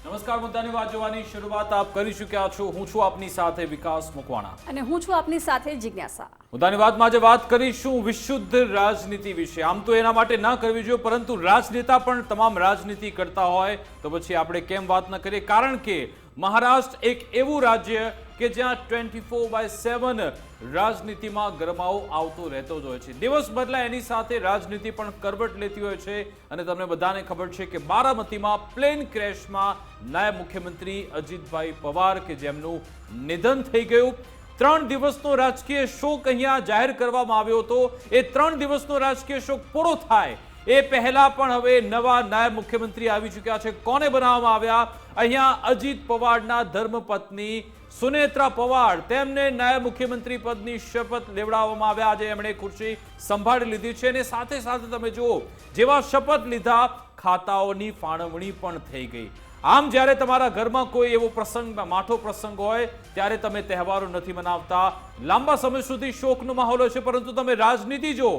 નમસ્કાર, મુદ્દાની વાત જોવાની શરૂઆત આપ કરી ચૂક્યા છો। હું છું આપની સાથે વિકાસ મકવાણા અને હું છું આપની સાથે જિજ્ઞાસા। મુદ્દાની વાતમાં આજે વાત કરીશું વિશુદ્ધ રાજનીતિ વિશે। આમ તો એના માટે ના કરવી જોઈએ, પરંતુ રાજનેતા પણ તમામ રાજનીતિ કરતા હોય તો પછી આપણે કેમ વાત ન કરીએ? કારણ કે મહારાષ્ટ્ર એક એવું રાજ્ય કે જ્યાં 24/7 રાજનીતિમાં ગરમાવો આવતો રહેતો જ હોય છે। દિવસ બદલાય એની સાથે રાજનીતિ પણ કરવટ લેતી હોય છે। અને તમને બધાને ખબર છે કે બારામતીમાં પ્લેન ક્રેશમાં નાયબ મુખ્યમંત્રી અજીતભાઈ પવાર કે જેમનું નિધન થઈ ગયું। 3 દિવસનો રાજકીય શોક અહીંયા જાહેર કરવામાં આવ્યો હતો। એ 3 દિવસનો રાજકીય શોક પૂરો થાય એ પહેલા પણ હવે નવા નાયબ મુખ્યમંત્રી આવી ચૂક્યા છે। કોને બનાવવામાં આવ્યા? અહીંયા અજીત પવારના ધર્મપત્ની સુનેત્રા પવાર, તેમને નાયબ મુખ્યમંત્રી પદની શપથ લેવડાવવામાં આવ્યા। આજે એમણે ખુરશી સંભાળી લીધી છે અને સાથે સાથે તમે જુઓ, જેવા શપથ લીધા ખાતાઓની ફાળવણી પણ થઈ ગઈ। આમ જ્યારે તમારા ઘરમાં કોઈ એવો પ્રસંગ, માઠો પ્રસંગ હોય ત્યારે તમે તહેવારો નથી મનાવતા, લાંબા સમય સુધી શોકનો માહોલ હોય છે, પરંતુ તમે રાજનીતિ જો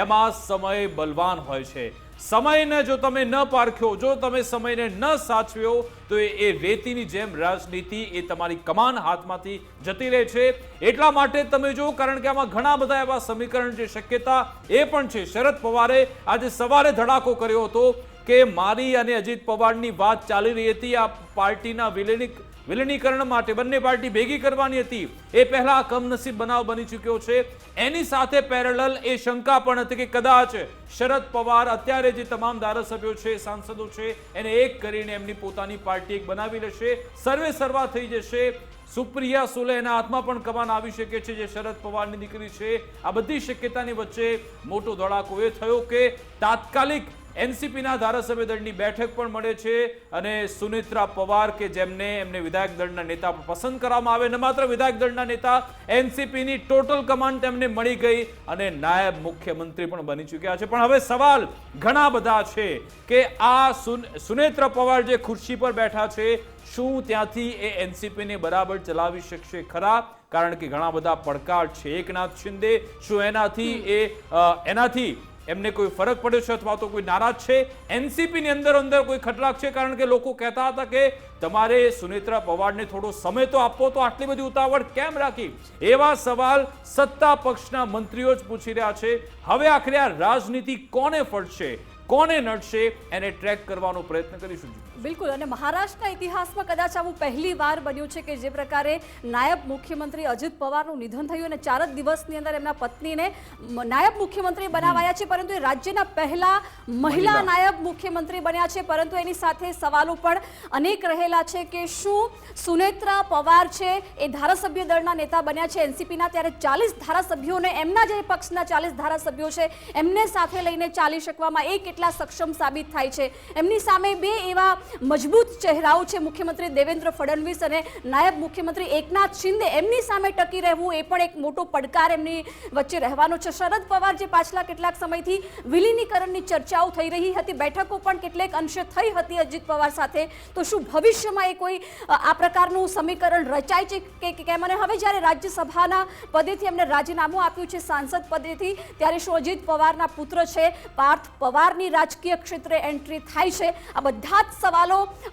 એમાં સમય બલવાન હોય છે। સમયને જો તમે ન પારખ્યો, જો તમે સમયને ન સાચવ્યો તો એ રેતીની જેમ રાજનીતિ એ તમારી કમાન હાથમાંથી જતી રહે છે। એટલા માટે તમે જો, કારણ કે આમાં ઘણા બધા એવા સમીકરણ જે શક્યતા એ પણ છે। શરદ પવારે આજે સવારે ધડાકો કર્યો હતો કે મારી અને અજીત પવારની વાત ચાલી રહી હતી આ પાર્ટીના વિલીનીકરણ માટે, બંને પાર્ટી ભેગી કરવાની હતી। એ પહેલા કમનસીબ બનાવ બની ચૂક્યો છે। એની સાથે પેરેલલ એ શંકા પણ હતી કે કદાચ શરદ પવાર અત્યારે જે તમામ ધારાસભ્યો છે, સાંસદો છે, એને એક કરીને એમની પોતાની પાર્ટી એક બનાવી લેશે, સર્વે સર્વા થઈ જશે। સુપ્રિયા સુલે એના હાથમાં પણ કમાન આવી શકે છે, જે શરદ પવારની દીકરી છે। આ બધી શક્યતાની વચ્ચે મોટો ધડાકો એ થયો કે તાત્કાલિક એનસીપીના ધારાસભ્ય દળની બેઠક પણ મળે છે અને સુનેત્રા પવાર કે જેમને એમને વિધાયક દળના નેતા પસંદ કરવામાં આવે, ન માત્ર વિધાયક દળના નેતા, એનસીપીની ટોટલ કમાન્ડ તેમને મળી ગઈ અને નાયબ મુખ્યમંત્રી પણ બની ચૂક્યા છે। પણ હવે સવાલ ઘણા બધા છે કે આ સુનેત્રા પવાર જે ખુરશી પર બેઠા છે, શું ત્યાંથી એ એનસીપીને બરાબર ચલાવી શકશે ખરા? કારણ કે ઘણા બધા પડકાર છે। એકનાથ શિંદે, શું એનાથી એમને કોઈ ફરક પડ્યો છે અથવા તો કોઈ નારાજ છે? એનસીપીની અંદર કોઈ ખટરાક છે? કારણ કે લોકો કહેતા હતા કે તમારે સુનેત્રા પવારને થોડો સમય તો આપવો, તો આટલી બધી ઉતાવળ કેમ રાખી? એવા સવાલ સત્તા પક્ષના મંત્રીઓ જ પૂછી રહ્યા છે। હવે આખરે આ રાજનીતિ કોને ફળશે, કોને નડશે, એને ટ્રેક કરવાનો પ્રયત્ન કરીશું। બિલકુલ, અને મહારાષ્ટ્રના ઇતિહાસમાં કદાચ આવું પહેલી વાર બન્યું છે કે જે પ્રકારે નાયબ મુખ્યમંત્રી અજીત પવારનું નિધન થયું અને 4 જ દિવસની અંદર એમના પત્નીને નાયબ મુખ્યમંત્રી બનાવાયા છે, પરંતુ એ રાજ્યના પહેલા મહિલા નાયબ મુખ્યમંત્રી બન્યા છે। પરંતુ એની સાથે સવાલો પણ અનેક રહેલા છે કે શું સુનેત્રા પવાર છે એ ધારાસભ્ય દળના નેતા બન્યા છે એનસીપીના, ત્યારે 40 ધારાસભ્યોને, એમના જે પક્ષના 40 ધારાસભ્યો છે એમને સાથે લઈને ચાલી શકવામાં એ કેટલા સક્ષમ સાબિત થાય છે? એમની સામે બે એવા મજબૂત ચહેરાઓ છે, મુખ્યમંત્રી દેવેન્દ્ર ફડણવીસ અને નાયબ મુખ્યમંત્રી એકનાથ શિંદે। એમની સામે ટકી રહેવું એ પણ એક મોટો પડકાર એમની વચ્ચે રહેવાનો છે। શરદ પવાર જે પાછલા કેટલાક સમયથી વિલીનીકરણની ચર્ચાઓ થઈ રહી હતી, બેઠકો પણ કેટલેક અંશે થઈ હતી અજીત પવાર સાથે, તો શું ભવિષ્યમાં એ કોઈ આ પ્રકારનું સમીકરણ રચાય છે કે કેમ? અને હવે જ્યારે રાજ્યસભાના પદેથી એમને રાજીનામું આપ્યું છે સાંસદ પદેથી, ત્યારે શું અજીત પવારના પુત્ર છે પાર્થ પવારની રાજકીય ક્ષેત્રે એન્ટ્રી થાય છે? આ બધા જ સવાલો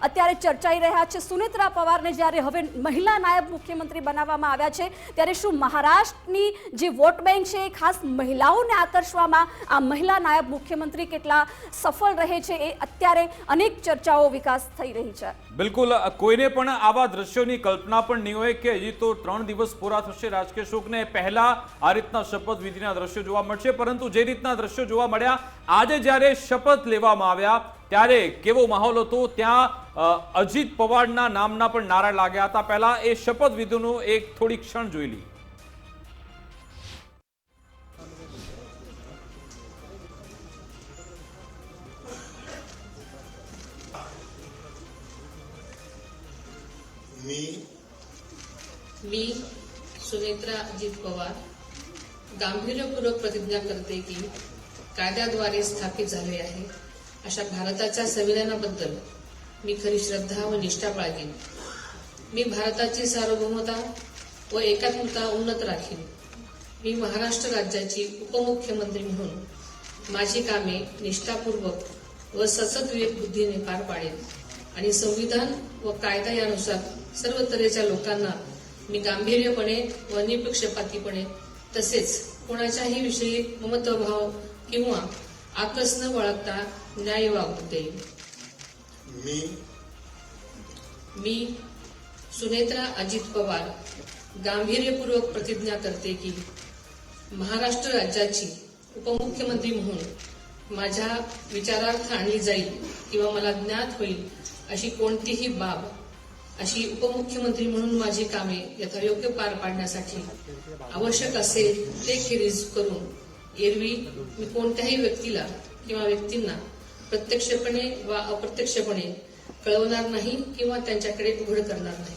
અત્યારે ચર્ચાઈ રહ્યા છે। સુનેત્રા પવારને જ્યારે હવે મહિલા નાયબ મુખ્યમંત્રી બનાવવામાં આવ્યા છે, ત્યારે શું મહારાષ્ટ્રની જે વોટ બેંક છે એ ખાસ મહિલાઓને આકર્ષવામાં આ મહિલા નાયબ મુખ્યમંત્રી કેટલા સફળ રહે છે, એ અત્યારે અનેક ચર્ચાઓ વિકાસ થઈ રહી છે। બિલકુલ, કોઈને પણ આવા દ્રશ્યોની કલ્પના પણ નહીં હોય કે હજી તો 3 દિવસ પૂરા થશે રાજકીય શોકને, પહેલા આ રીતના શપથવિધિના દ્રશ્યો જોવા મળશે। પરંતુ જે રીતના દ્રશ્યો જોવા મળ્યા, આજે જ્યારે શપથ લેવામાં આવ્યા ત્યારે કેવો માહોલ હતો? ત્યાં અજીત પવારના નામના પણ નારા લાગ્યા હતા। પહેલા એ શપથવિધિનો એક થોડી ક્ષણ જોઈ લઈએ। मी सुनेत्रा अजित पवार गांभीर्यपूर्वक प्रतिज्ञा करते की कायद्याद्वारे स्थापित झाले आहे अशा भारताच्या संविधानाबद्दल मी खरी श्रद्धा व निष्ठा बाळगेन। मी भारताची सार्वभौमता व एकात्मता उन्नत राखीन। मी महाराष्ट्र राज्याची उपमुख्यमंत्री म्हणून माझी कामे निष्ठापूर्वक व सतत विवेक बुद्धीने पार पाडेन। आणि संविधान व कायदा यानुसार सर्व तऱ्हेच्या लोकांना मी गांभीर्यपणे व निपक्षपातीपणे तसेच कोणाच्याही विषयी ममत्वभाव किंवा आकस न बाळगता न्याय वागू देईन. मी सुनेत्रा अजित पवार गांभीर्यपूर्वक प्रतिज्ञा करते की महाराष्ट्र राज्याची उपमुख्यमंत्री म्हणून माझ्या विचारार्थ आणली जाईल किंवा मला ज्ञात होईल अशी कोणतीही बाब अशी उपमुख्यमंत्री म्हणून माझी कामे यथायोग्य पार पाडण्यासाठी आवश्यक असेल ते खेरीज करून एरवी मी कोणत्याही व्यक्तीला किंवा व्यक्तींना प्रत्यक्षपणे वा अप्रत्यक्षपणे कळवणार नाही किंवा त्यांच्याकडे उघड करणार नाही.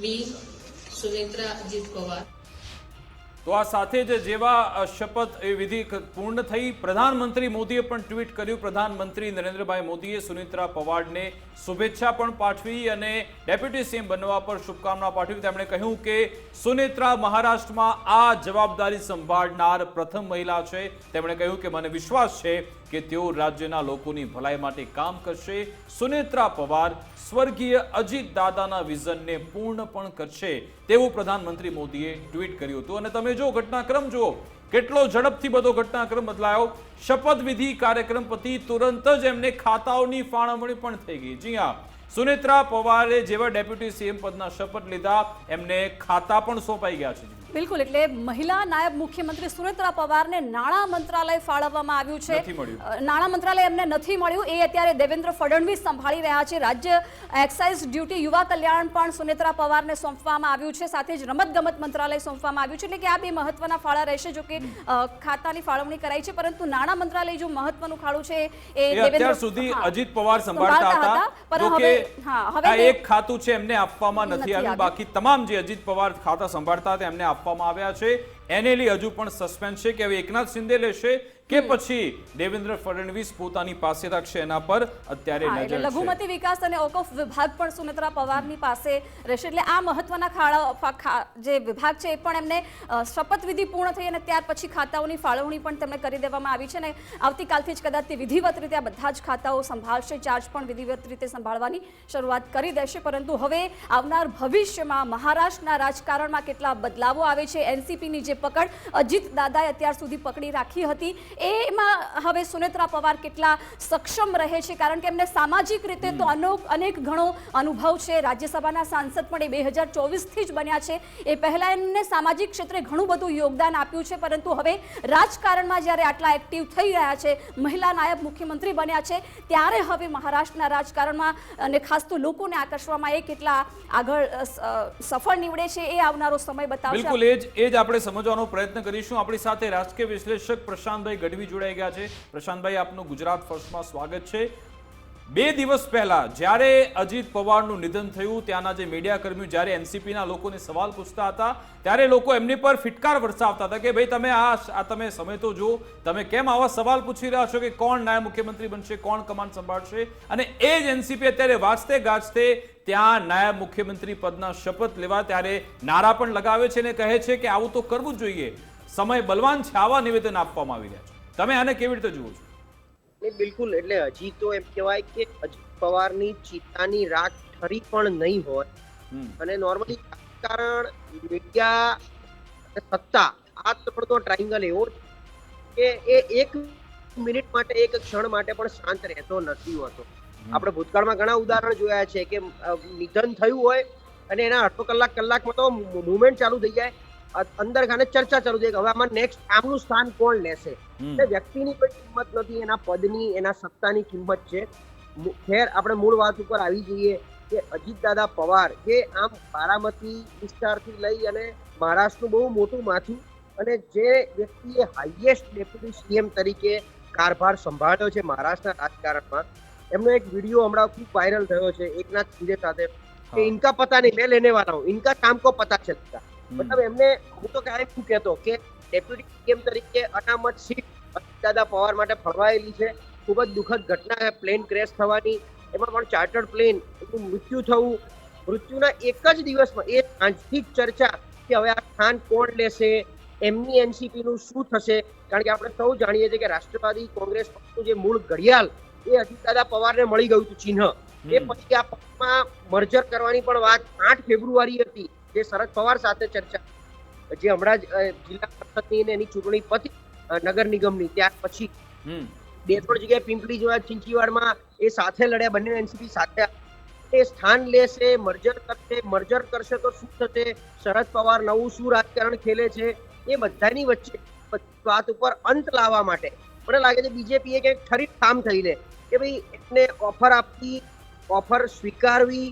मी સુનેત્રા અજીત પવાર. તો આ સાથે જ જેવા શપથ એ વિધિ પૂર્ણ થઈ, પ્રધાનમંત્રી મોદીએ પણ ટ્વીટ કર્યું. પ્રધાનમંત્રી નરેન્દ્રભાઈ મોદીએ સુનેત્રા પવારને શુભેચ્છા પણ પાઠવી અને ડેપ્યુટી સીએમ બનવા પર શુભકામના પાઠવી. તેમણે કહ્યું કે સુનેત્રા મહારાષ્ટ્રમાં આ જવાબદારી સંભાળનાર પ્રથમ મહિલા છે. તેમણે કહ્યું કે મને વિશ્વાસ છે કે તેઓ રાજ્યના લોકોની ભલાઈ માટે કામ કરશે. સુનેત્રા પવાર સ્વર્ગીય અજીત દાદાના વિઝનને પૂર્ણ પણ કરશે તેવું પ્રધાનમંત્રી મોદીએ ટ્વીટ કર્યું હતું. અને તમે જો ઘટનાક્રમ જુઓ, કેટલો ઝડપથી બધો ઘટનાક્રમ બદલાયો. શપથવિધિ કાર્યક્રમ પતિ તુરંત જ એમને ખાતાઓની ફાળવણી પણ થઈ ગઈ. જી હા, સુનેત્રા પવારે જેવા ડેપ્યુટી સીએમ પદના શપથ લીધા એમને ખાતા પણ સોંપાઈ ગયા છે. બિલકુલ, એટલે મહિલા નાયબ મુખ્યમંત્રી સુનેત્રા પવારને નાણાં મંત્રાલય ફાળવવામાં આવ્યું છે. નાણાં મંત્રાલય એમને નથી મળ્યું. એ અત્યારે દેવેન્દ્ર ફડણવીસ સંભાળી રહ્યા છે. રાજ્ય એક્સાઇઝ ડ્યુટી યુવા કલ્યાણ પણ સુનેત્રા પવારને સોંપવામાં આવ્યું છે. સાથે જ રમતગમત મંત્રાલય સોંપવામાં આવ્યું છે. એટલે કે આ બે મહત્વના ફાળા રહેશે. જો કે ખાતાની ફાળવણી કરાઈ છે, પરંતુ નાણાં મંત્રાલય જો મહત્વનું ખાડું છે એ અત્યાર સુધી અજીત પવાર સંભાળતા હતા. પણ હવે એક ખાતું છે એમને આપવામાં નથી આવ્યું. બાકી તમામ જે અજીત પવાર ખાતા સંભાળતા હતા એમને આપવામાં આવ્યા છે. એને લઈ હજુ પણ સસ્પેન્સ છે કે હવે એકનાથ શિંદે લેશે કે પછી દેવેન્દ્ર ફડણવીસ પોતાની પાસે રાખશે, એના પર અત્યારે નજર છે. લઘુમતી વિકાસ અને ઓકફ વિભાગ પણ સુનેત્રા પવારની પાસે રહેશે. એટલે આ મહત્વના ખાડા જે વિભાગ છે એ પણ એમને શપથવિધિ પૂર્ણ થઈ અને ત્યાર પછી ખાતાઓની ફાળવણી પણ તેમને કરી દેવામાં આવી છે. ને આવતીકાલથી જ કદાચ તે વિધિવત રીતે આ બધા જ ખાતાઓ સંભાળશે. ચાર્જ પણ વિધિવત રીતે સંભાળવાની શરૂઆત કરી દેશે. પરંતુ હવે આવનાર ભવિષ્યમાં મહારાષ્ટ્રના રાજકારણમાં કેટલા બદલાવો આવે છે. એનસીપીની જે પકડ અજીત દાદાએ અત્યાર સુધી પકડી રાખી હતી એમાં હવે સુનેત્રા પવાર કેટલા સક્ષમ રહે છે, કારણ કે એમને સામાજિક રીતે તો અનેક ઘણો અનુભવ છે. રાજ્યસભાના સાંસદ પણ એ 2024થી જ બન્યા છે. એ પહેલા એમને સામાજિક ક્ષેત્રે ઘણું બધું યોગદાન આપ્યું છે. પરંતુ હવે રાજકારણમાં જ્યારે આટલા એક્ટિવ થઈ રહ્યા છે, મહિલા નાયબ મુખ્યમંત્રી બન્યા છે, ત્યારે હવે મહારાષ્ટ્રના રાજકારણમાં અને ખાસ તો લોકોને આકર્ષવામાં એ કેટલા આગળ સફળ નીવડે છે એ આવનારો સમય બતાવશે. બિલકુલ, એ જ આપણે સમજવાનો પ્રયત્ન કરીશું. આપણી સાથે રાજકીય વિશ્લેષક પ્રશાંતભાઈ ગઢવી જોડાઈ ગયા છે. પ્રશાંતભાઈ, આપનું ગુજરાત ફર્સ્ટમાં સ્વાગત છે. 2 દિવસ પહેલા જ્યારે અજીત પવારનું નિધન થયું, ત્યાંના જે મીડિયા કર્મીઓ જ્યારે એનસીપીના લોકોને સવાલ પૂછતા હતા ત્યારે લોકો એમની પર ફિટકાર વરસાવતા હતા કે ભાઈ તમે તમે સમય તો જો, તમે કેમ આવા સવાલ પૂછી રહ્યા છો કે કોણ નાયબ મુખ્યમંત્રી બનશે, કોણ કમાન સંભાળશે. અને એ જ એનસીપી અત્યારે વાજતે ગાજતે ત્યાં નાયબ મુખ્યમંત્રી પદના શપથ લેવા ત્યારે નારા પણ લગાવે છે અને કહે છે કે આવું તો કરવું જ જોઈએ, સમય બલવાન છે. આવા નિવેદન આપવામાં આવી રહ્યા છે. તમે આને કેવી રીતે જુઓ છો? બિલકુલ, એટલે હજી તો એમ કહેવાય કે અજીત પવારની ચિત્તાની રાખ ઠરી પણ નહીં હોય. અને નોર્મલી રાજકારણ, મીડિયા, સત્તા, આ ત્રણનો ટ્રાયંગલ એવો કે એ 1 મિનિટ માટે, 1 ક્ષણ માટે પણ શાંત રહેતો નથી હોતો. આપણે ભૂતકાળમાં ઘણા ઉદાહરણ જોયા છે કે નિધન થયું હોય અને એના અડધો કલાકમાં તો મુવમેન્ટ ચાલુ થઈ જાય, અંદર ખાને ચર્ચા ચાલુ થઈ, હવે આમાં નેક્સ્ટ આમનું સ્થાન કોણ લેશે. વ્યક્તિની કોઈ કિંમત નથી, એના પદની, એના સત્તાની કિંમત છે. ખેર, આપણે મૂળ વાત ઉપર આવી જઈએ કે અજીત દાદા પવાર જે આમ બારામતી વિસ્તારથી લઈ અને મહારાષ્ટ્રનું બહુ મોટું માથું, અને જે વ્યક્તિએ હાઈએસ્ટ ડેપ્યુટી સીએમ તરીકે કારભાર સંભાળ્યો છે મહારાષ્ટ્રના રાજકારણમાં, એમનો એક વિડીયો હમણાં ખૂબ વાયરલ થયો છે એકનાથ શિંદે સાથે, कि इनका पता नहीं, मैं लेने वाला हूँ, इनका काम को पता चलता। मतलब એમને હું તો કાંઈ શું કહેતો કે ડેપ્યુટી સીએમ તરીકે અનામત સીટ દાદા પવાર માટે ફળવાયેલી છે। ખૂબ જ દુઃખદ ઘટના છે પ્લેન ક્રેશ થવાની, એમાં પણ ચાર્ટર્ડ પ્લેન એનું મૃત્યુ થવું। મૃત્યુના એક જ દિવસમાં એ સાંજથી જ ચર્ચા કે હવે આ સ્થાન કોણ લેશે, એમની એનસીપી નું શું થશે। કારણ કે આપણે સૌ જાણીએ છીએ કે રાષ્ટ્રવાદી કોંગ્રેસ પક્ષનું જે મૂળ ઘડિયાળ એ અજીતદાદા પવારને મળી ગયું હતું ચિહ્ન। એ પછી આ પક્ષમાં મર્જર કરવાની પણ વાત 8 ફેબ્રુઆરી હતી, જે શરદ પવાર સાથે ચર્ચા, જે હમણાં જ જિલ્લા પરિષદની ને એની ચૂંટણી પતી નગર નિગમની, ત્યાર પછી 2-3 જગ્યાએ પિંપળી જેવા ચિંચીવાડમાં એ સાથે લડ્યા, બંને એનસીપી સાથે। એ સ્થાન લેશે, મર્જર કરશે તો શું થશે, શરદ પવાર નવું શું રાજકારણ ખેલે છે, એ બધાની વચ્ચે વાત ઉપર અંત લાવવા માટે મને લાગે છે બીજેપીએ કંઈક ખરી કામ થઈ લે કે ભાઈ એને ઓફર આપવી, ઓફર સ્વીકારવી,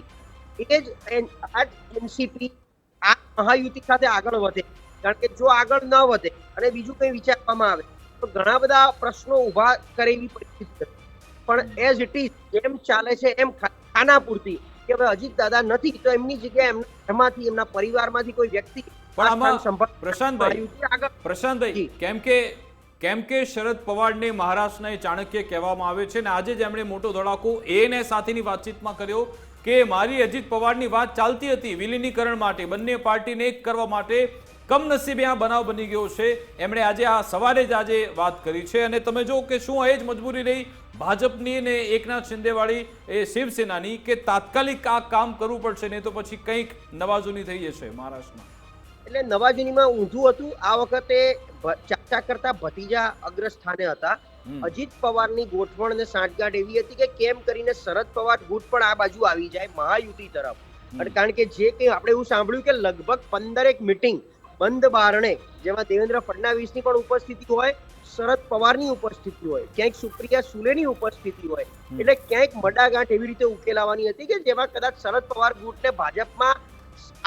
એ જ આજ એનસીપી આ મહાયુતિ સાથે આગળ વધે। કારણ કે જો આગળ ન વધે અને બીજું કંઈ વિચારવામાં આવે તો ઘણા બધા પ્રશ્નો ઉભા કરેલી પરિસ્થિતિ, પણ એઝ ઇટ ઇઝ જેમ ચાલે છે એમ ખાના પૂરતી કે હવે અજીત દાદા નથી તો એમની જગ્યાએ એમાંથી એમના પરિવારમાંથી કોઈ વ્યક્તિ પણ આમાં પ્રશાંતભાઈ કેમ કે શરદ પવારને મહારાષ્ટ્રના ચાણક્ય કહેવામાં આવે છે, ને આજે જ એમણે મોટો ધડાકો એને સાથેની વાતચીતમાં કર્યો કે મારી અજીત પવારની વાત ચાલતી હતી વિલીનીકરણ માટે, બંને પાર્ટીને એક કરવા માટે, કમનસીબે આ બનાવ બની ગયો છે। એમણે આજે આ સવારે જ આજે વાત કરી છે, અને તમે જો કે શું એ જ મજબૂરી રહી ભાજપની ને એકનાથ શિંદેવાળી એ શિવસેનાની કે તાત્કાલિક આ કામ કરવું પડશે, નહીં તો પછી કંઈક નવાજૂની થઈ જશે મહારાષ્ટ્રમાં। એટલે નવાજૂનીમાં ઊંધું હતું। આ વખતે ચર્ચા કરતા ભતીજા અગ્રસ્થાને હતા। અજીત પવારની ગોઠવણ ને સાંઠગાંઠ એવી હતી કે કેમ કરીને શરદ પવાર ગુટ પણ આ બાજુ આવી જાય મહાયુતિ તરફ। અને કારણ કે જે કંઈ આપણે એવું સાંભળ્યું કે લગભગ 15 મીટિંગ બંધ બારણે, જેમાં દેવેન્દ્ર ફડણવીસની પણ ઉપસ્થિતિ હોય, શરદ પવારની ઉપસ્થિતિ હોય, ક્યાંક સુપ્રિયા સુલેની ઉપસ્થિતિ હોય, એટલે ક્યાંક મડાગાંઠ એવી રીતે ઉકેલાવાની હતી કે જેમાં કદાચ શરદ પવાર ગુટને ભાજપમાં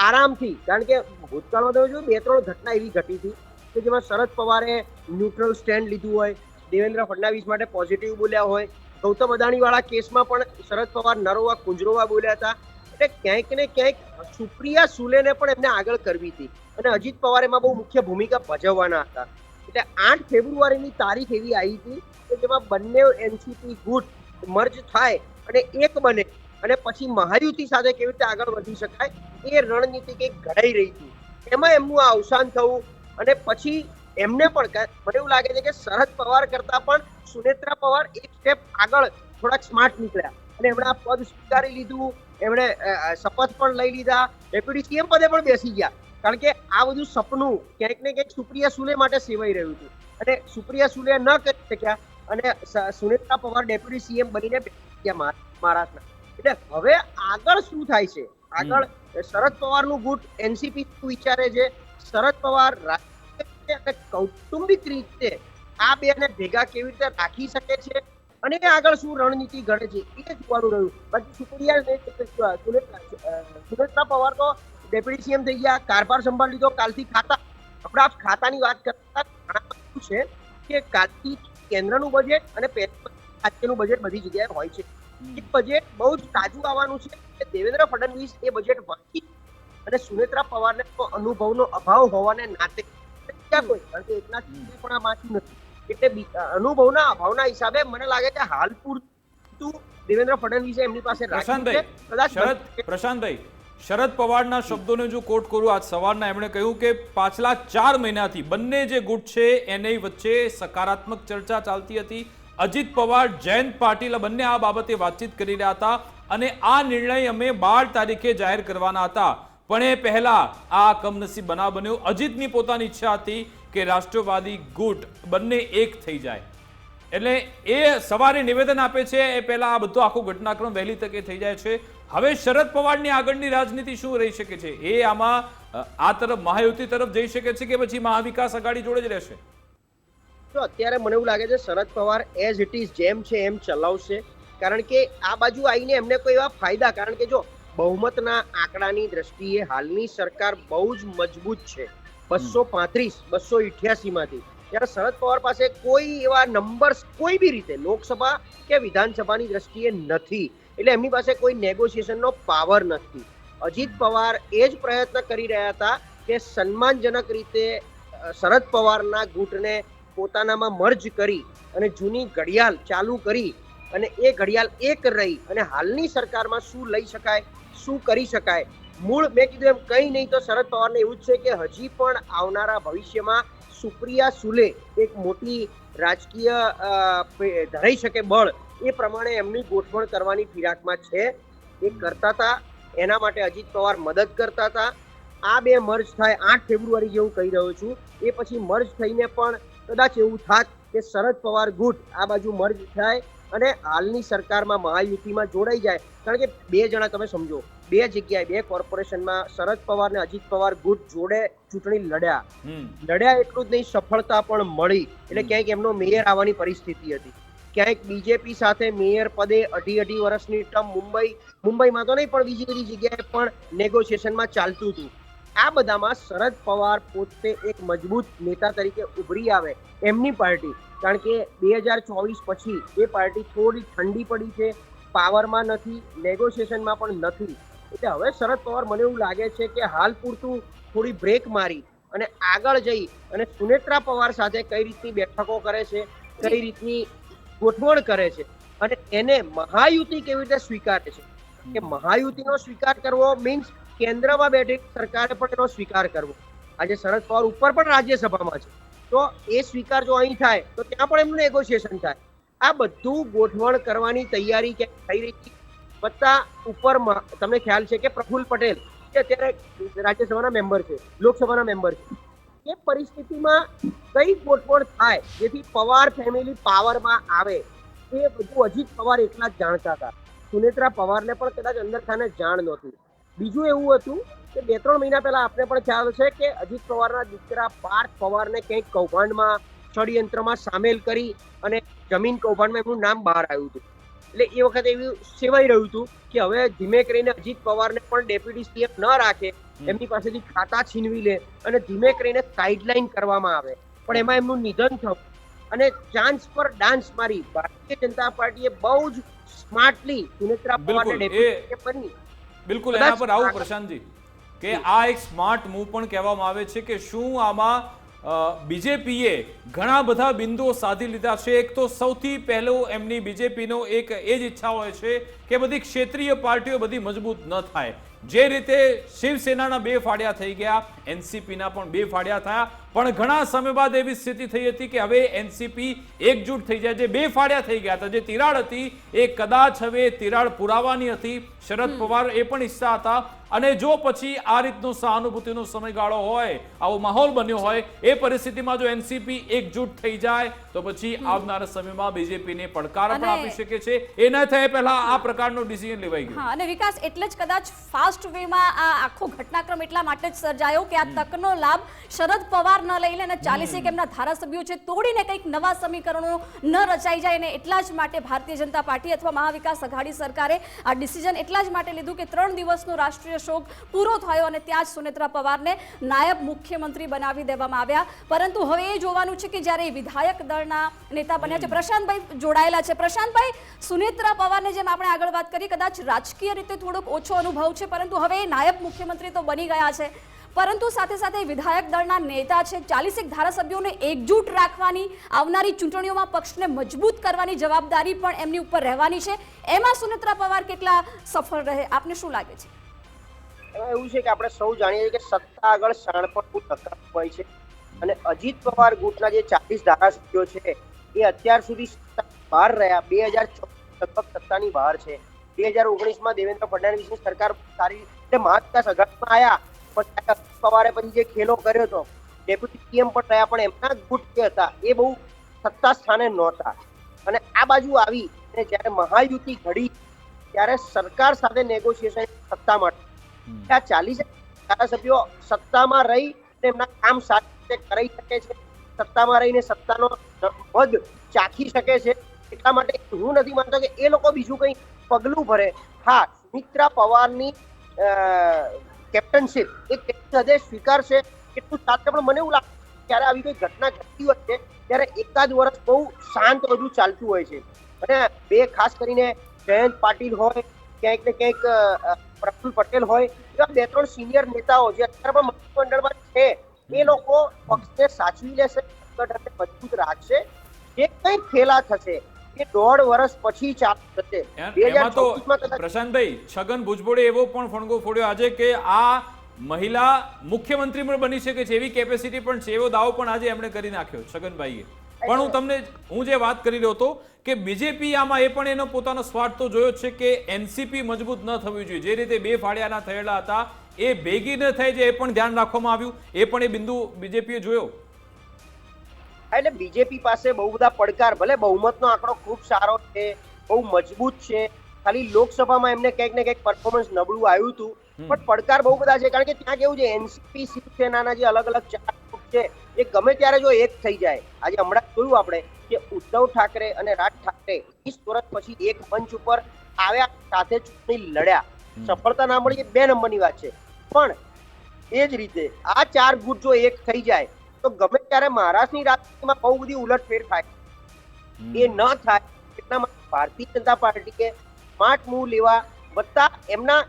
આરામથી, કારણ કે ભૂતકાળમાં તમે જોયું 2-3 ઘટના એવી ઘટી હતી કે જેમાં શરદ પવારે ન્યુટ્રલ સ્ટેન્ડ લીધું હોય, દેવેન્દ્ર ફડણવીસ માટે પોઝિટિવ બોલ્યા હોય, ગૌતમ અદાણી વાળા કેસમાં પણ શરદ પવાર નરોવા કુંજરોવા બોલ્યા હતા। એટલે ક્યાંક ને ક્યાંક સુપ્રિયા સુલેને પણ એમને આગળ કરવી હતી અને અજીત પવાર એમાં બહુ મુખ્ય ભૂમિકા ભજવવાના હતા। એટલે 8 ફેબ્રુઆરીની તારીખ એવી આવી હતી કે જેમાં બંને એનસીપી ગુટ મર્જ થાય અને એક બને અને પછી મહાયુતિ સાથે કેવી રીતે આગળ વધી શકાય એ રણનીતિ કંઈક ઘડાઈ રહી હતી। એમાં એમનું આ અવસાન થયું અને પછી એમને પણ મને એવું લાગે છે કે શરદ પવાર કરતા પણ સુનેત્રા પવાર એક સ્ટેપ આગળ થોડાક સ્માર્ટ નીકળ્યા અને એમણે આ પદ સ્વીકારી લીધું, એમણે શપથ પણ લઈ લીધા, ડેપ્યુટી સીએમ પદે પણ બેસી ગયા। કારણ કે આ બધું સપનું ક્યાંક ને ક્યાંક સુપ્રિયા સુલે માટે સેવાઈ રહ્યું હતું અને સુપ્રિયા સુલે ન કરી શક્યા અને સુનેત્રા પવાર ડેપ્યુટી સીએમ બનીને બેસી ગયા મહારાષ્ટ્રના। એટલે હવે આગળ શું થાય છે, આગળ શરદ પવારનું ગુટ એનસીપી વિચારે છે, શરદ પવાર અને કૌટુંબિક રીતે આ બેને ભેગા કેવી રીતે રાખી શકે છે અને આગળ શું રણનીતિ ઘડે છે એ જોવાનું રહ્યું। બાકી સુપ્રિયા સુનેત્રા પવાર તો ડેપ્યુટી સીએમ થઈ ગયા, કારભાર સંભાળ લીધો, કાલથી ખાતા, આપણે આ ખાતાની વાત કરતા ઘણા છે કે કાલથી કેન્દ્રનું બજેટ અને રાજ્યનું બજેટ બધી જગ્યાએ હોય છે। એ બજેટ બહુ જ તાજું આવવાનું છે કે દેવેન્દ્ર ફડણવીસ એ બજેટ વાંચી અને સુનેત્રા પવારને તો અનુભવનો અભાવ હોવાને નાતે કોઈ, કારણ કે એકનાથ શિંદે પણ આ વાંચ્યું નથી, એટલે અનુભવના અભાવના હિસાબે મને લાગે છે હાલ પૂરતું દેવેન્દ્ર ફડણવીસે એમની પાસે પ્રશાંતભાઈ શરદ પવારના શબ્દોને જો કોટ કરું આજ સવારના, એમણે કહ્યું કે પાછલા 4 મહિનાથી બંને જે ગુટ છે એની વચ્ચે સકારાત્મક ચર્ચા ચાલતી હતી। અજીત પવાર, જયંત પાટીલ બંને આ બાબતે વાતચીત કરી રહ્યા હતા અને આ નિર્ણય અમે 12 તારીખે જાહેર કરવાના હતા, પણ એ પહેલા આ કમનસીબ બનાવ બન્યો। અજીતની પોતાની ઈચ્છા હતી કે રાષ્ટ્રવાદી ગુટ બંને એક થઈ જાય, એટલે એ સવારે નિવેદન આપે છે એ પહેલા આ બધો આખો ઘટનાક્રમ વહેલી તકે થઈ જાય છે। હવે શરદ પવારની આગળની રાજનીતિ શું રહી શકે છે? એ આમાં આ તરફ મહાયુતિ તરફ જઈ શકે છે કે પછી મહાવિકાસ આઘાડી જોડે જ રહેશે? તો અત્યારે મને એવું લાગે છે Sharad Pawar as it is જેમ છે એમ ચલાવશે, કારણ કે આ બાજુ આવીને એમને કોઈ એવા ફાયદા, કારણ કે જો બહુમતના આંકડાની દ્રષ્ટિએ હાલની સરકાર બહુ જ મજબૂત છે, 235 288 માંથી, ત્યારે શરદ પવાર પાસે કોઈ એવા નંબર કોઈ બી રીતે લોકસભા કે વિધાનસભાની દ્રષ્ટિએ નથી, એટલે એમની પાસે કોઈ નેગોશિએશનનો પાવર નથી। અજીત પવાર એ જ પ્રયત્ન કરી રહ્યા હતા કે સન્માનજનક રીતે શરદ પવારના ગુટને પોતાનામાં મર્જ કરી અને જૂની ઘડિયાળ ચાલુ કરી અને એ ઘડિયાળ એક રહી અને હાલની સરકારમાં શું લઈ શકાય, શું કરી શકાય. મૂળ મેં કીધું એમ કંઈ નહીં તો શરદ પવારને એવું જ છે કે હજી પણ આવનારા ભવિષ્યમાં સુપ્રિયા સુલે એક મોટી રાજકીય ધરાઈ શકે બળ, એ પ્રમાણે એમની ગોઠવણ કરવાની ફિરાકમાં છે. એ કરતા હતા, એના માટે અજીત પવાર મદદ કરતા હતા. આ બે મર્જ થાય 8 ફેબ્રુઆરી જેવું કહી રહ્યો છું, એ પછી મર્જ થઈને પણ કદાચ એવું થાત કે શરદ પવાર ગુટ આ બાજુ મર્જ થાય અને હાલની સરકારમાં મહાયુતિમાં જોડાઈ જાય. કારણ કે બે જણા તમે સમજો, બે જગ્યાએ બે કોર્પોરેશનમાં શરદ પવાર ને અજીત પવાર ગુટ જોડે ચૂંટણી લડ્યા એટલું જ નહીં, સફળતા પણ મળી. એટલે ક્યાંક એમનો મેયર આવવાની પરિસ્થિતિ હતી, ક્યાંક બીજેપી સાથે મેયર પદે 2.5 વર્ષની ટર્મ મુંબઈમાં તો નહીં પણ બીજી બધી જગ્યાએ પણ નેગોશિએશનમાં ચાલતું હતું. આ બધામાં શરદ પવાર પોતે એક મજબૂત નેતા તરીકે ઉભરી આવે એમની પાર્ટી, કારણ કે 2024 પછી એ પાર્ટી થોડી ઠંડી પડી છે, પાવરમાં નથી, નેગોશિએશનમાં પણ નથી. એટલે હવે શરદ પવાર મને એવું લાગે છે કે હાલ પૂરતું થોડી બ્રેક મારી અને આગળ જઈ અને સુનેત્રા પવાર સાથે કઈ રીતની બેઠકો કરે છે, કઈ રીતની ગોઠવણ કરે છે અને એને મહાયુતિ કેવી રીતે સ્વીકારે છે. કે મહાયુતિનો સ્વીકાર કરવો મીન્સ કેન્દ્રમાં બેઠેલી સરકારે પણ એનો સ્વીકાર કરવો. આજે શરદ પવાર ઉપર પણ રાજ્યસભામાં છે, તો એ સ્વીકાર જો અહીં થાય તો ત્યાં પણ એમનું નેગોશિએશન થાય. આ બધું ગોઠવણ કરવાની તૈયારી કે થઈ રહી છે. વત્તા ઉપર તમને ખ્યાલ છે કે પ્રફુલ્લ પટેલ જે અત્યારે રાજ્યસભાના મેમ્બર છે, લોકસભાના મેમ્બર છે, એ પરિસ્થિતિમાં કઈ ગોઠવણ થાય જેથી પવાર ફેમિલી પાવરમાં આવે, એ બધું અજીત પવાર એટલા જ જાણતા હતા. સુનેત્રા પવારને પણ કદાચ અંદર ખાને જાણ નહોતી. બીજું એવું હતું કે 2-3 મહિના પહેલા આપણે પણ ખ્યાલ છે કે અજીત પવારના દીકરા પાર્થ પવારને કંઈક કૌભાંડમાં, ષડયંત્રમાં સામેલ કરી અને જમીન કૌભાંડમાં એમનું નામ બહાર આવ્યું હતું. એટલે એ વખતે એવું સેવાઈ રહ્યું હતું કે હવે ધીમે કરીને અજીત પવારને પણ ડેપ્યુટી સીએમ ન રાખે, એમની પાસેથી ખાતા છીનવી લે અને ધીમે કરીને સાઇડલાઇન કરવામાં આવે. પણ એમાં એમનું નિધન થયું અને ચાન્સ પર ડાન્સ મારી ભારતીય જનતા પાર્ટીએ બહુ જ સ્માર્ટલી સુનેત્રા પવારને ડેપ્યુટી બની. બિલકુલ એના પર આવું પ્રશાંતજી કે આ એક સ્માર્ટ મૂવ પણ કહેવામાં આવે છે કે શું આમાં બીજેપીએ ઘણા બધા બિંદુઓ સાધી લીધા છે. એક તો સૌથી પહેલો એમની બીજેપીનો એક એ જ ઈચ્છા હોય છે કે બધી ક્ષેત્રીય પાર્ટીઓ બધી મજબૂત ન થાય. જે રીતે શિવસેનાના 2 ફાળિયા થઈ ગયા, એનસીપીના પણ 2 ફાળિયા થયા, પણ ઘણા સમય બાદ એવી સ્થિતિ થઈ હતી કે હવે એનસીપી એકજૂટ થઈ જાય. જે 2 ફાળિયા થઈ ગયા હતા, જે તિરાડ હતી એ કદાચ હવે તિરાડ પુરાવાની હતી. શરદ પવાર એ પણ ઈચ્છતા હતા અને જો પછી આ રીતનો સહાનુભૂતિનો સમયગાળો હોય, આવો માહોલ બન્યો હોય, એ પરિસ્થિતિમાં જો એનસીપી એકજૂટ થઈ જાય તો પછી આવનારા સમયમાં બીજેપીને પડકાર પણ આપી શકે છે. એ ન થાય પહેલા આ પ્રકારનો ડિસિઝન લેવાઈ ગયો. અને વિકાસ એટલે જ કદાચ ફાસ્ટ વેમાં આ આખો ઘટનાક્રમ એટલા માટે જ સર્જાયો કે આ તકનો લાભ શરદ પવાર ન લઈ લે અને 40 એમના ધારાસભ્યો છે તોડીને કંઈક નવા સમીકરણો ન રચાઈ જાય. અને એટલા જ માટે ભારતીય જનતા પાર્ટી અથવા મહાવિકાસ અઘાડી સરકારે આ ડિસિઝન એટલા જ માટે લીધું કે 3 દિવસનો રાષ્ટ્રીય શોક પૂરો થયો અને ત્યાં જ સુનેત્રા પવારને નાયબ મુખ્યમંત્રી બનાવી દેવામાં આવ્યા. પરંતુ હવે એ જોવાનું છે કે જ્યારે વિધાયક દળના નેતા બન્યા છે, પ્રશાંતભાઈ જોડાયેલા છે. પ્રશાંતભાઈ, સુનેત્રા પવારને જેમ આપણે આગળ વાત કરી કદાચ રાજકીય રીતે થોડોક ઓછો અનુભવ છે, પરંતુ હવે નાયબ મુખ્યમંત્રી તો બની ગયા છે, પરંતુ સાથે સાથે વિધાયક દળના નેતા છે. 40 ધારાસભ્યોને એકજૂટ રાખવાની, આવનારી ચૂંટણીઓમાં પક્ષને મજબૂત કરવાની જવાબદારી પણ એમની ઉપર રહેવાની છે. એમાં સુનેત્રા પવાર કેટલા સફળ રહે, આપને શું લાગે છે? એવું છે કે આપણે સૌ જાણીએ કે સત્તા આગળ શાણપણનું ટકાવ હોય છે અને અજીત પવાર ગુટના જે 40 ધારાસભ્યો છે એ અત્યાર સુધી બહાર રહ્યા. 2014 લગભગ સત્તાની બહાર છે. 2019માં દેવેન્દ્ર ફડણવીસની સરકાર સારી રીતે મહાવિકાસ અઘાડીમાં આવ્યા, પણ પવારે પછી જે ખેલો કર્યો હતો, ડેપ્યુટી સીએમ પણ રહ્યા, પણ એમના ગુટ જે હતા એ બહુ સત્તા સ્થાને નહોતા. અને આ બાજુ આવી અને જ્યારે મહાયુતિ ઘડી ત્યારે સરકાર સાથે નેગોશિએશન સત્તા માટે આ 40 ધારાસભ્યો સત્તામાં રહી એમના કામ સારી રીતે કરી શકે છે, સત્તામાં રહીને સત્તાનો મદ ચાખી શકે છે. એટલા માટે હું નથી માનતો કે એ લોકો બીજું કંઈ પગલું ભરે. હા, સુનેત્રા પવારની કેપ્ટનશીપ એક હદે સ્વીકારશે એટલું સાથે, પણ મને એવું લાગે ત્યારે આવી કોઈ ઘટના ઘટતી હોય છે ત્યારે એકાદ વર્ષ બહુ શાંત બધું ચાલતું હોય છે. અને બે ખાસ કરીને જયંત પાટીલ હોય, ક્યાંક ને ક્યાંક પ્રફુલ્લ પટેલ હોય, એવા 2-3 સિનિયર નેતાઓ જે અત્યારે પણ મંત્રીમંડળમાં છે એ લોકો પક્ષને સાચવી લેશે, મજબૂત રાખશે. જે કઈ ફેલા થશે એ 1.5 વર્ષ પછી ચાલુ થશે. એમાં તો પ્રશાંતભાઈ છગન ભુજબળે એવો પણ ફણગો ફોડ્યો આજે કે આ મહિલા મુખ્યમંત્રી પણ બની શકે છે એવી કેપેસિટી પણ છે, એવો દાવો પણ આજે એમણે કરી નાખ્યો છગનભાઈએ. પણ હું જે વાત કરી રહ્યો હતો કે બીજેપી આમાં એ પણ એનો પોતાનો સ્વાર્થ તો જોયો છે કે એનસીપી મજબૂત ન થવી જોઈએ. જે રીતે 2 ફાળિયાના થયેલા હતા એ ભેગી ન થઈ જાય એ પણ ધ્યાન રાખવામાં આવ્યું, એ પણ એ બિંદુ બીજેપીએ જોયો. એટલે બીજેપી પાસે બહુ બધા પડકાર, ભલે બહુમતનો આંકડો ખૂબ સારો છે, બહુ મજબૂત છે, ખાલી લોકસભામાં એમને કંઈક ને કંઈક પરફોર્મન્સ નબળું આવ્યું હતું, પણ પડકાર બહુ બધા છે. કારણ કે ત્યાં કેવું છે, એનસીપી શિવસેનાના જે અલગ અલગ 4 ગ્રુપ છે એ ગમે ત્યારે જો એક થઈ જાય, આજે હમણાં જોયું આપણે કે ઉદ્ધવ ઠાકરે અને રાજ ઠાકરે 20 વર્ષ પછી એક મંચ ઉપર આવ્યા, સાથે ચૂંટણી લડ્યા, સફળતા ના મળી એ 2 નંબરની વાત છે. પણ એ જ રીતે આ 4 ગુટ જો એક થઈ જાય તો ગમે ત્યારે મહારાષ્ટ્રની રાજનીતિમાં બહુ બધી ઉલટફેર થાય. એ ન થાય એટલા માટે ભારતીય જનતા પાર્ટીએ સ્માર્ટ મૂવ લેવા વત્તા એમના,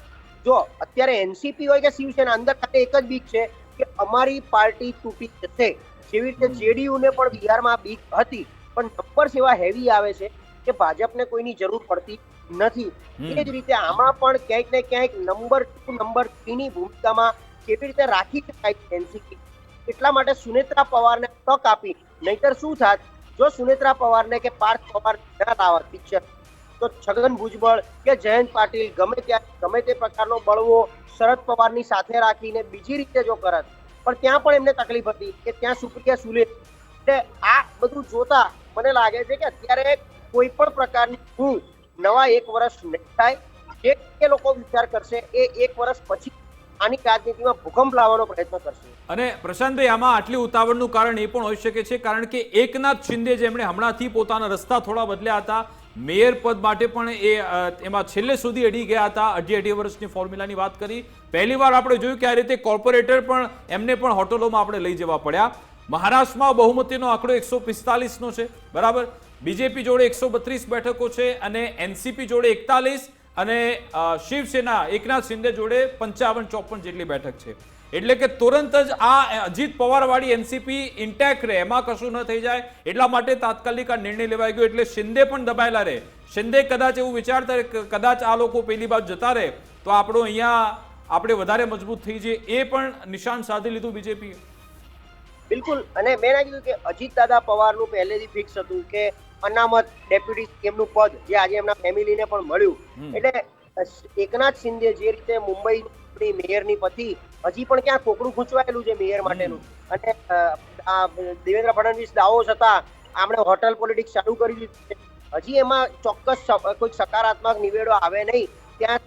જો અત્યારે એનસીપી હોય કે શિવસેના, અંદર ખાતે એક જ બીક છે કે અમારી પાર્ટી તૂટી જશે. જેવી રીતે જેડીયુ ને પણ બિહારમાં બીક હતી, પણ નંબર્સ એવા હેવી આવે છે કે ભાજપને કોઈની જરૂર પડતી નથી. એ જ રીતે આમાં પણ ક્યાંક ને ક્યાંક નંબર 2 નંબર 3 ની ભૂમિકામાં કેવી રીતે રાખી શકાય એનસીપી, એટલા માટે સુનેત્રા પવારને તક આપી. નહીતર શું થાત જો સુનેત્રા પવારને કે પાર્થ પવાર ના લાવત પિક્ચર, તો છગન ભુજબળ કે જયંત પાટીલ ગમે તે પ્રકારનો બળવો શરદ પવારની સાથે રાખીને બીજી રીતે જો કરત, પણ ત્યાં પણ એમને તકલીફ હતી કે ત્યાં સુપ્રિયા સુલે. એટલે આ બધું જોતા મને લાગે છે કે અત્યારે કોઈ પણ પ્રકારની નવા 1 વર્ષ નહીં થાય. જે લોકો વિચાર કરશે એ 1 વર્ષ પછી આની રાજનીતિમાં ભૂકંપ લાવવાનો પ્રયત્ન કરશે. અને પ્રશાંતભાઈ આમાં આટલી ઉતાવળનું કારણ એ પણ હોઈ શકે છે કારણ કે એકનાથ શિંદે જેમણે હમણાંથી પોતાના રસ્તા થોડા બદલ્યા હતા, મેયર પદ માટે પણ એમાં છેલ્લે સુધી અડી ગયા હતા, 2.5 વર્ષની ફોર્મ્યુલાની વાત કરી. પહેલીવાર આપણે જોયું કે આ રીતે કોર્પોરેટર પણ એમને પણ હોટલોમાં આપણે લઈ જવા પડ્યા. મહારાષ્ટ્રમાં બહુમતીનો આંકડો 145નો છે, બરાબર. બીજેપી જોડે 132 બેઠકો છે અને એનસીપી જોડે 41 અને શિવસેના એકનાથ શિંદે જોડે 55-54 જેટલી બેઠક છે. એટલે કે તુરંત જ આ અજીત પવાર વાળી એનસીપી ઇન્ટેક્ટ રહે, એમાં કશું ન થઈ જાય એટલા માટે તાત્કાલિક આ નિર્ણય લેવાઈ ગયો. એટલે શિંદે પણ દબાયેલા રહે. શિંદે કદાચ એવું વિચારતા રહે કદાચ આ લોકો પેલી બાજુ જતા રહે તો આપણો અહીંયા આપણે વધારે મજબૂત થઈ જઈએ, એ પણ નિશાન સાધી લીધું બીજેપી. બિલકુલ. અને મેં ના કીધું કે અજીત દાદા પવારનું પહેલેથી ફિક્સ હતું કે અનામત ડેપ્યુટી સીએમનું પદ જે આજે એમના ફેમિલીને પણ મળ્યું. એટલે એકનાથ શિંદે જે રીતે મુંબઈ મેયરની પછી હજી પણ ક્યાં કોકડું ગૂંચવાયેલું છે મેયર માટેનું, અને દેવેન્દ્ર ફડણવીસ દાવો છતાં આમણે હોટલ પોલિટિક્સ ચાલુ કરી દીધું છે. હજી એમાં ચોક્કસ કોઈ સકારાત્મક નિવેડો આવે નહીં. ત્યાં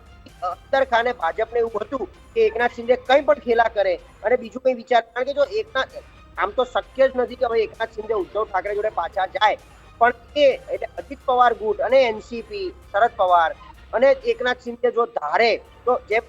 અખ્તર ખાને ભાજપને એવું હતું કે એકનાથ શિંદે કંઈ પણ ખેલા કરે અને બીજું કંઈ વિચાર, કારણ કે જો એકનાથ, આમ તો શક્ય જ નથી કે ભાઈ એકનાથ શિંદે ઉદ્ધવ ઠાકરે જોડે પાછા જાય, પણ એ એટલે અજીત પવાર ગુટ અને એનસીપી શરદ પવાર અને એકનાથ શિંદે જો ધારે તો જેમ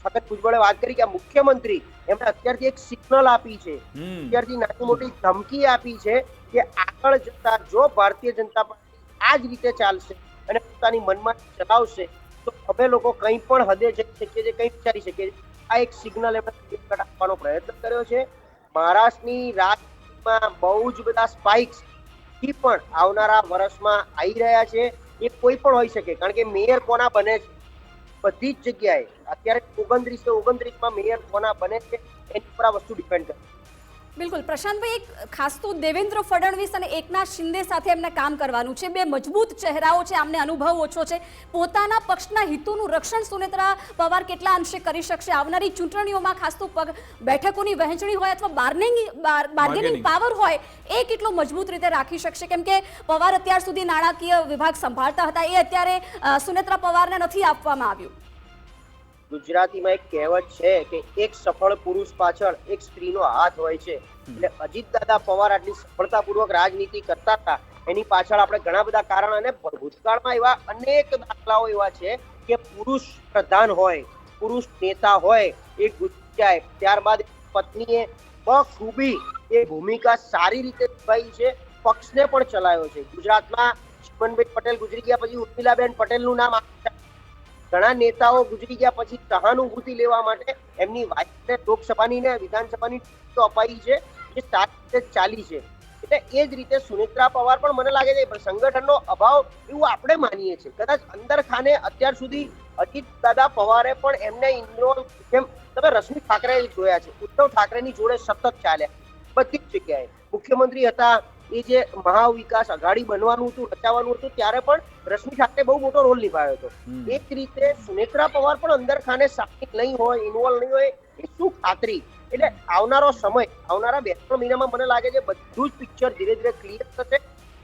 છગન ભુજબળે વાત કરી કે મુખ્યમંત્રી એમણે અત્યારથી એક સિગ્નલ આપી છે, અત્યારથી નાની મોટી ધમકી આપી છે કે આગળ જતા જો ભારતીય જનતા પાર્ટી આ જ રીતે ચાલશે અને પોતાની મનમાં ચલાવશે તો અમે લોકો કંઈ પણ હદે જઈ શકીએ છીએ, કંઈ વિચારી શકીએ છીએ. આ એક સિગ્નલ એમણે આપવાનો પ્રયત્ન કર્યો છે. મહારાષ્ટ્રની રાજનીતિમાં બહુ જ બધા સ્પાઇક્સ પણ આવનારા વર્ષમાં આવી રહ્યા છે. એ કોઈ પણ હોઈ શકે, કારણ કે મેયર કોના બને છે બધી જ જગ્યાએ અત્યારે 29 મેયર કોના બને છે એની પર આ વસ્તુ ડિપેન્ડ કરે. બિલકુલ પ્રશાંતભાઈ, એક ખાસ તો દેવેન્દ્ર ફડણવીસ અને એકનાથ શિંદે સાથે એમને કામ કરવાનું છે. 2 મજબૂત ચહેરાઓ છે, આમને અનુભવ ઓછો છે. પોતાના પક્ષના હિતોનું રક્ષણ સુનેત્રા પવાર કેટલા અંશે કરી શકશે? આવનારી ચૂંટણીઓમાં ખાસ તો બેઠકોની વહેંચણી હોય અથવા બાર્ગેનિંગ પાવર હોય એ કેટલો મજબૂત રીતે રાખી શકશે? કેમ કે પવાર અત્યાર સુધી નાણાકીય વિભાગ સંભાળતા હતા, એ અત્યારે સુનેત્રા પવારને નથી આપવામાં આવ્યું. ગુજરાતીમાં એક કહેવત છે કે એક સફળ પુરુષ પાછળ એક સ્ત્રીનો હાથ હોય છે. એટલે અજીત દાદા પવાર આટલી સફળતાપૂર્વક રાજનીતિ કરતા હતા એની પાછળ આપણે ઘણા બધા કારણ, અને ભૂતકાળમાં એવા અનેક દાખલાઓ એવા છે કે પુરુષ પ્રધાન હોય, પુરુષ નેતા હોય, એ ગુજરી જાય ત્યારબાદ પત્નીએ બખૂબી એ ભૂમિકા સારી રીતે નિભાવી છે, પક્ષને પણ ચલાવ્યો છે. ગુજરાતમાં ચિમનભાઈ પટેલ ગુજરી ગયા પછી ઉર્મિલાબેન પટેલનું નામ ઘણા નેતાઓ ગુજરી ગયા પછી સહાનુભૂતિ લેવા માટે એમની વાઇફને લોકસભાની ને વિધાનસભાની ટિકિટો અપાઈ છે, જે સારી રીતે ચાલી છે. એટલે એ જ રીતે સુનેત્રા પવાર પણ મને લાગે છે સંગઠનનો અભાવ એવું આપણે માનીએ છીએ. કદાચ અંદર ખાને અત્યાર સુધી અજીત દાદા પવારે પણ એમને ઇન્વોલ્વ, જેમ તમે રશ્મિ ઠાકરે જોયા છે, ઉદ્ધવ ઠાકરેની જોડે સતત ચાલ્યા બધી જ જગ્યાએ. મુખ્યમંત્રી હતા, એ જે મહાવિકાસ અઘાડી બનવાનું હતું, રચાવાનું હતું, ત્યારે પણ રશ્મિ ઠાકરે બહુ મોટો રોલ નિભાવ્યો હતો. એ જ રીતે સુનેત્રા પવાર પણ અંદર ખાને સામેલ નહીં હોય, ઇન્વોલ્વ નહીં હોય, એ શું ખાતરી? એટલે આવનારો સમય, આવનારા 2-3 મહિનામાં મને લાગે છે બધું જ પિક્ચર ધીરે ધીરે ક્લિયર થશે.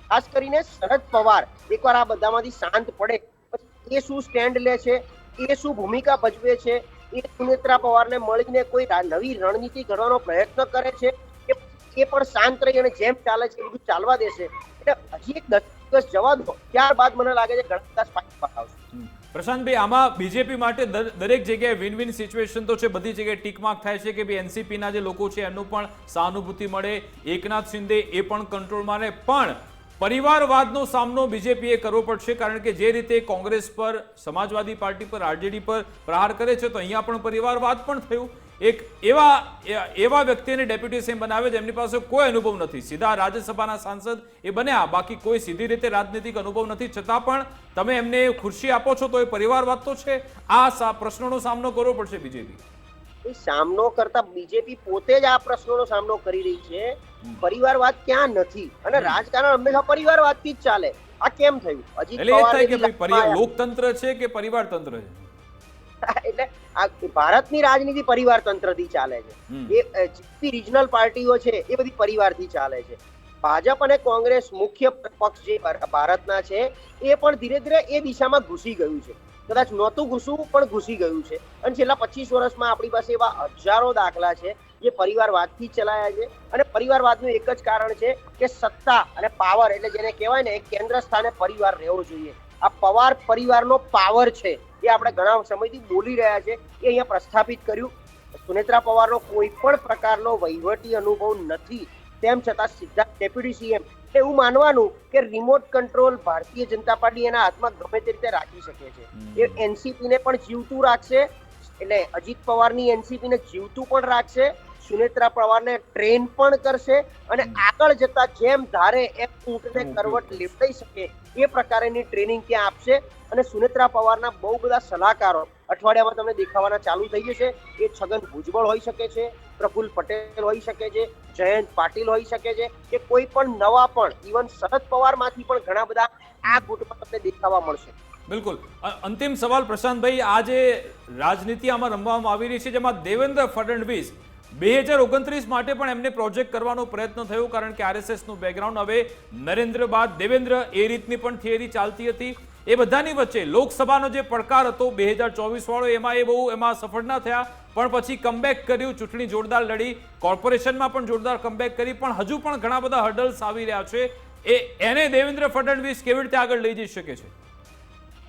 ખાસ કરીને શરદ પવાર એકવાર આ બધામાંથી શાંત પડે પછી એ શું સ્ટેન્ડ લે છે, એ શું ભૂમિકા ભજવે છે, એ સુનેત્રા પવારને મળીને કોઈ નવી રણનીતિ ઘડવાનો પ્રયત્ન કરે છે કે એ પણ શાંત રહી અને જેમ ચાલે છે એ બધું ચાલવા દેશે. એટલે હજી એક 10 દિવસ જવા દો, ત્યારબાદ મને લાગે છે ઘણા બધા સ્પાઇક બહાર આવશે. પ્રશાંતભાઈ, આમાં બીજેપી માટે દરેક જગ્યાએ વિન વિન સિચ્યુએશન તો છે. બધી જગ્યાએ ટીક માર્ક થાય છે કે ભાઈ એનસીપીના જે લોકો છે એમનું પણ સહાનુભૂતિ મળે, એકનાથ શિંદે એ પણ કંટ્રોલમાં રહે. પણ પરિવારવાદનો સામનો બીજેપીએ કરવો પડશે, કારણ કે જે રીતે કોંગ્રેસ પર, સમાજવાદી પાર્ટી પર, આરજેડી પર પ્રહાર કરે છે, તો અહીંયા પણ પરિવારવાદ પણ થયું. એક એવા વ્યક્તિને ડેપ્યુટી સીએમ બનાવે જેમની પાસે કોઈ અનુભવ નથી, સીધા રાજ્યસભાના સાંસદ એ બન્યા, બાકી કોઈ સીધી રીતે રાજનીતિક અનુભવ નથી, છતાં પણ તમે એમને ખુરશી આપો છો, તો એ પરિવારવાદ તો છે. આ પ્રશ્નોનો સામનો કરવો પડશે બીજેપી. એ સામનો કરતા બીજેપી પોતે જ આ પ્રશ્નોનો સામનો કરી રહી છે. પરિવારવાદ ક્યાં નથી, અને રાજકારણ હંમેશા પરિવારવાદથી જ ચાલે. આ કેમ થયું? અજીત પવાર લોકતંત્ર છે કે પરિવાર તંત્ર છે? એટલે આ ભારતની રાજનીતિ પરિવાર તંત્રથી ચાલે છે. એ જેટલી રિજનલ પાર્ટીઓ છે એ બધી પરિવારથી ચાલે છે. ભાજપ અને કોંગ્રેસ મુખ્ય પક્ષ જે ભારતના છે એ પણ ધીરે ધીરે એ દિશામાં ઘૂસી ગયું છે. કદાચ નહોતું ઘૂસવું પણ ઘૂસી ગયું છે. અને છેલ્લા 25 વર્ષમાં આપણી પાસે એવા હજારો દાખલા છે જે પરિવારવાદથી ચલાયા છે. અને પરિવારવાદનું એક જ કારણ છે કે સત્તા અને પાવર, એટલે જેને કહેવાય ને, કેન્દ્ર સ્થાને પરિવાર રહેવો જોઈએ. આ પવાર પરિવારનો પાવર છે એ આપણે ઘણા સમયથી બોલી રહ્યા છે, એ અહીંયા પ્રસ્થાપિત કર્યું. સુનેત્રા પવારનો કોઈ પણ પ્રકારનો વહીવટી અનુભવ નથી, તેમ છતાં સીધા ડેપ્યુટી સીએમ, એવું માનવાનું કે remote control Bharatiya Janata party એના હાથમાં ગમે તે રીતે રાખી શકે છે. એ એનસીપીને પણ જીવતું રાખશે, એટલે અજીત પવારની એનસીપીને જીવતું પણ રાખશે, સુનેત્રા પવારને ટ્રેન પણ કરશે, અને આગળ જતા જેમ ધારે એમ ઊંટને કરવટ લેવડાઈ શકે એ પ્રકારની ટ્રેનિંગ ત્યાં આપશે. અને સુનેત્રા પવારના બહુ બધા સલાહકારો અઠવાડિયામાં તમને દેખાવાના ચાલુ થઈ જશે. એ છગન ભુજબળ હોઈ શકે છે, પ્રફુલ્લ પટેલ હોઈ શકે છે, જયંત પાટીલ હોઈ શકે છે, કે કોઈ પણ નવા પણ, ઇવન શરદ પવારમાંથી પણ ઘણા બધા આ ગુટમાં તમને દેખાવા મળશે. બિલકુલ. અંતિમ સવાલ પ્રશાંતભાઈ, આ જે રાજનીતિ આમાં રમવામાં આવી રહી છે, જેમાં દેવેન્દ્ર ફડણવીસ 2029 માટે પણ એમને પ્રોજેક્ટ કરવાનો પ્રયત્ન થયો, કારણ કે આરએસએસનું બેકગ્રાઉન્ડ. હવે નરેન્દ્ર બાદ દેવેન્દ્ર, એ રીતની પણ થિયરી ચાલતી હતી. એ બધાની વચ્ચે લોકસભાનો જે પડકાર હતો 2024 વાળો, એમાં સફળ ના થયા, પણ પછી કમબેક કર્યું, ચૂંટણી જોરદાર લડી, કોર્પોરેશનમાં પણ જોરદાર કમબેક કરી, પણ હજુ પણ ઘણા બધા હર્ડલ્સ આવી રહ્યા છે. એને દેવેન્દ્ર ફડણવીસ કેવી રીતે આગળ લઈ જઈ શકે છે?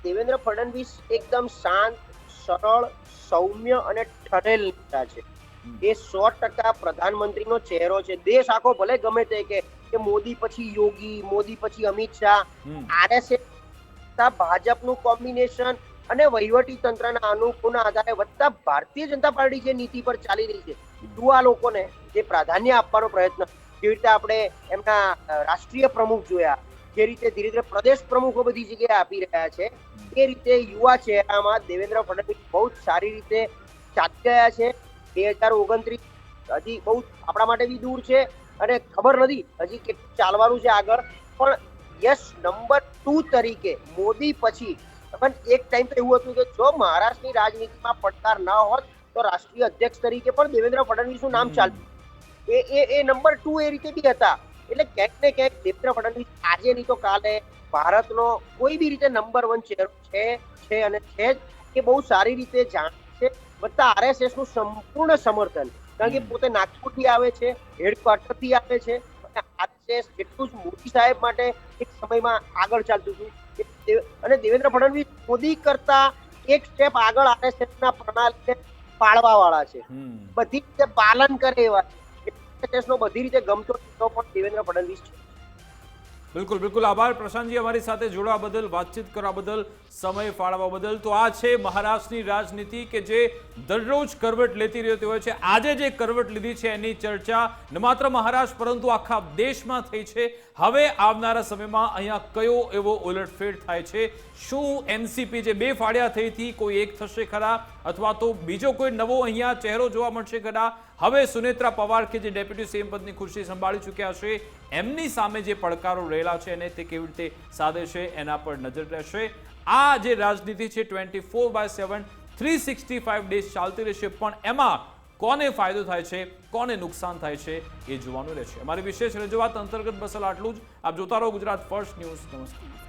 દેવેન્દ્ર ફડણવીસ એકદમ શાંત, સરળ, સૌમ્ય અને ઠરેલ નેતા છે. એ 100% પ્રધાનમંત્રીનો ચહેરો છે. દેશ આખો ભલે ગમે તે કે મોદી પછી યોગી, મોદી પછી અમિત શાહ, આરએસએસ ભાજપનું કોમ્બિનેશન અને વહીવટી તંત્રના અનુકૂળના આધારે વધતા ભારતીય જનતા પાર્ટી જે નીતિ પર ચાલી રહી છે, યુવા લોકોને જે પ્રાધાન્ય આપવાનો પ્રયત્ન, જે રીતે આપણે એમના રાષ્ટ્રીય પ્રમુખ જોયા, જે રીતે ધીરે ધીરે પ્રદેશ પ્રમુખો બધી જગ્યાએ આપી રહ્યા છે, એ રીતે યુવા ચહેરામાં દેવેન્દ્ર ફડણવીસ બહુ જ સારી રીતે ચાલી ગયા છે. 2029 હજી બહુ આપણા માટે બી દૂર છે, અને ખબર નથી હજી કેટલું ચાલવાનું છે આગળ. પણ યસ, નંબર 2 તરીકે મોદી પછી પણ એક ટાઈમ તો એવું હતું કે જો મહારાષ્ટ્રની રાજનીતિમાં પડકાર ના હોત તો રાષ્ટ્રીય અધ્યક્ષ તરીકે પણ દેવેન્દ્ર ફડણવીસનું નામ ચાલતું. એ નંબર 2 એ રીતે બી હતા. એટલે ક્યાંક ને ક્યાંક દેવેન્દ્ર ફડણવીસ આજે નહીં તો કાલે ભારતનો કોઈ બી રીતે નંબર 1 ચહેરો છે અને છે જ. એ બહુ સારી રીતે જાણે છે. વત્તા આરએસએસ નું સંપૂર્ણ સમર્થન, કારણ કે પોતે નાગપુરથી આવે છે, હેડક્વાર્ટરથી આવે છે. આરએસએસ જેટલું જ મોદી સાહેબ માટે એક સમયમાં આગળ ચાલતું હતું, અને દેવેન્દ્ર ફડણવીસ મોદી કરતા એક સ્ટેપ આગળ આરએસએસના પ્રણાલીને પાળવા વાળા છે, બધી રીતે પાલન કરે એવા. આરએસએસનો બધી રીતે ગમતો પણ દેવેન્દ્ર ફડણવીસ છે. બિલકુલ બિલકુલ આભાર પ્રશાંતજી, અમારી સાથે જોડવા બદલ, વાતચીત કરવા બદલ, સમય ફાળવવા બદલ. તો આ છે મહારાષ્ટ્રની રાજનીતિ કે જે દરરોજ કરવટ લેતી રહેતી હોય છે. આજે જે કરવટ લીધી છે એની ચર્ચા ન માત્ર મહારાષ્ટ્ર પરંતુ આખા દેશમાં થઈ છે. હવે આવનારા સમયમાં અહીંયા કયો એવો ઉલટફેર થાય છે? શું એનસીપી જે બે ફાળિયા થઈ હતી કોઈ એક થશે ખરા, અથવા તો બીજો કોઈ નવો અહીંયા ચહેરો જોવા મળશે ખરા? હવે સુનેત્રા પવાર કે જે ડેપ્યુટી સીએમ પદની ખુરશી સંભાળી ચૂક્યા છે, એમની સામે જે પડકારો રહેલા છે એને તે કેવી રીતે સાધે છે એના પર નજર રહેશે. આ જે રાજનીતિ છે 24/7 365 ડેઝ ચાલતી રહેશે, પણ એમાં કોને ફાયદો થાય છે, કોને નુકસાન થાય છે એ જોવાનું રહેશે. અમારી વિશેષ રજૂઆત અંતર્ગત બસ આટલું જ. આપ જોતા રહો ગુજરાત ફર્સ્ટ ન્યૂઝ. નમસ્કાર.